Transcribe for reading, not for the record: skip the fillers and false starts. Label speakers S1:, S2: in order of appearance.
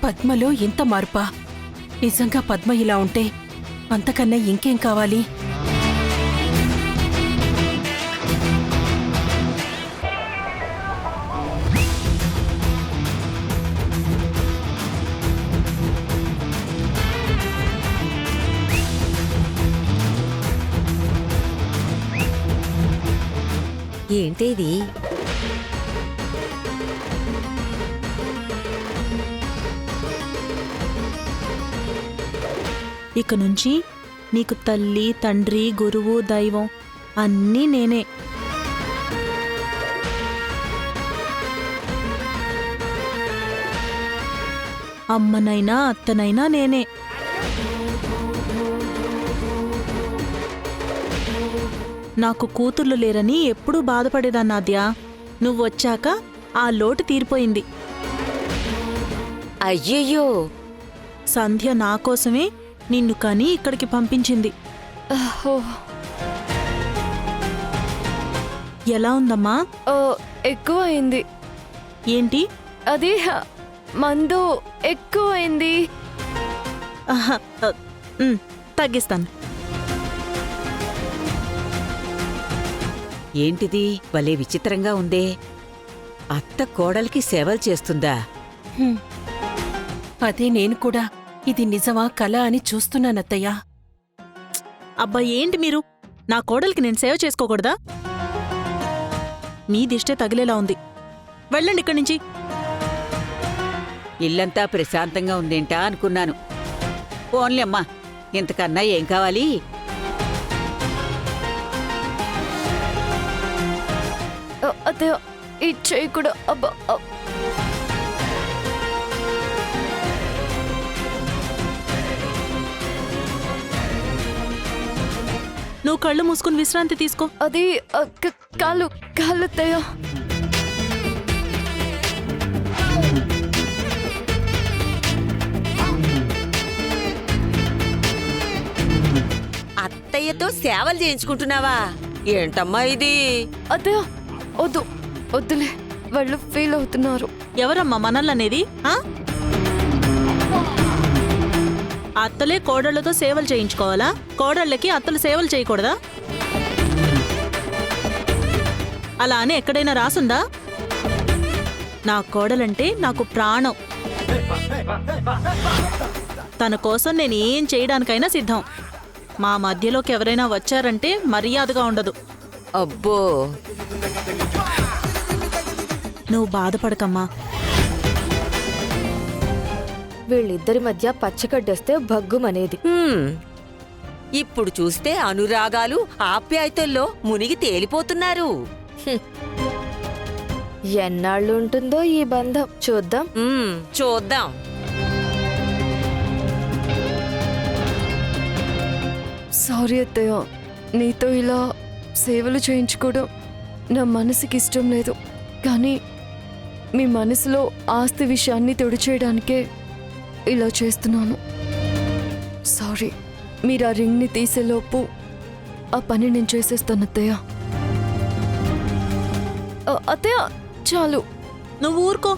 S1: పద్మలో ఇంత మార్పా? నిజంగా పద్మ ఇలా ఉంటే అంతకన్నా ఇంకేం కావాలి?
S2: ఏంటిది?
S3: ఇక నుంచి నీకు తల్లి, తండ్రి, గురువు, దైవం అన్నీ నేనే. అమ్మనైనా అత్తనైనా నేనే. నాకు కూతుర్లు లేరని ఎప్పుడూ బాధపడేదాన్నాద్యా. నువ్వొచ్చాక ఆ లోటు తీరిపోయింది.
S2: అయ్యయ్యో,
S3: సంధ్య నా కోసమే నిన్ను కని ఇక్కడికి పంపించింది. ఎలా ఉందమ్మా?
S4: ఎక్కువ అయింది.
S3: ఏంటి?
S4: అది మందు ఎక్కువైంది.
S3: ఆహా, తగ్గిస్తాను.
S2: ఏంటిది భలే విచిత్రంగా ఉందే. అత్త కోడలికి సేవలు చేస్తుందా?
S1: అదే నేను కూడా ఇది నిజమా కల అని చూస్తున్నానత్తయ్యా.
S3: అబ్బా, ఏంటి మీరు? నా కోడలికి నేను సేవ చేసుకోకూడదా? మీ దిష్టే తగిలేలా ఉంది. వెళ్ళండి ఇక్కడి నుంచి.
S2: ఇల్లంతా ప్రశాంతంగా ఉందేంటా అనుకున్నాను. పోన్లే అమ్మా, ఇంతకన్నా ఏం కావాలి?
S4: అదే ఈ చెయ్యి కూడా. అబ్బా,
S3: నువ్వు కళ్ళు మూసుకుని విశ్రాంతి తీసుకో.
S4: అది కాళ్ళు కాళ్ళు తయ్యా.
S2: అత్తయ్యతో సేవలు చేయించుకుంటున్నావా? ఏంటమ్మా ఇది?
S4: అత్తయ్య వద్దు, వద్దులే, వాళ్ళు ఫీల్ అవుతున్నారు.
S3: ఎవరమ్మా మనల్లనేది? అత్తలే కోడళ్లతో సేవలు చేయించుకోవాలా? కోడళ్ళకి అత్తలు సేవలు చేయకూడదా? అలా అని ఎక్కడైనా రాసుందా? నా కోడలంటే నాకు ప్రాణం. తన కోసం నేను ఏం చేయడానికైనా సిద్ధం. మా మధ్యలోకి ఎవరైనా వచ్చారంటే మర్యాదగా ఉండదు.
S2: అబ్బో,
S3: నువ్వు బాధపడకమ్మా.
S4: వీళ్ళిద్దరి మధ్య పచ్చగడ్డేస్తే భగ్గుమనేది.
S2: ఇప్పుడు చూస్తే అనురాగాలు ఆప్యాయతల్లో మునిగి తేలిపోతున్నారు.
S4: ఎన్నాళ్ళు ఉంటుందో ఈ బంధం, చూద్దాం.
S2: చూద్దాం.
S4: సారీ అత్తయ్య, నీతో ఇలా సేవలు చేయించుకోవడం నా మనసుకి ఇష్టం లేదు. కానీ మీ మనసులో ఆస్తి విషయాన్ని తుడిచేయడానికే ఇలా చేస్తున్నాను. సారీ. మీరు ఆ రింగ్ని తీసేలోపు ఆ పని నేను చేసేస్తాను అత్తయ్య. అత్తయ్య చాలు.
S3: నువ్వు ఊరుకో.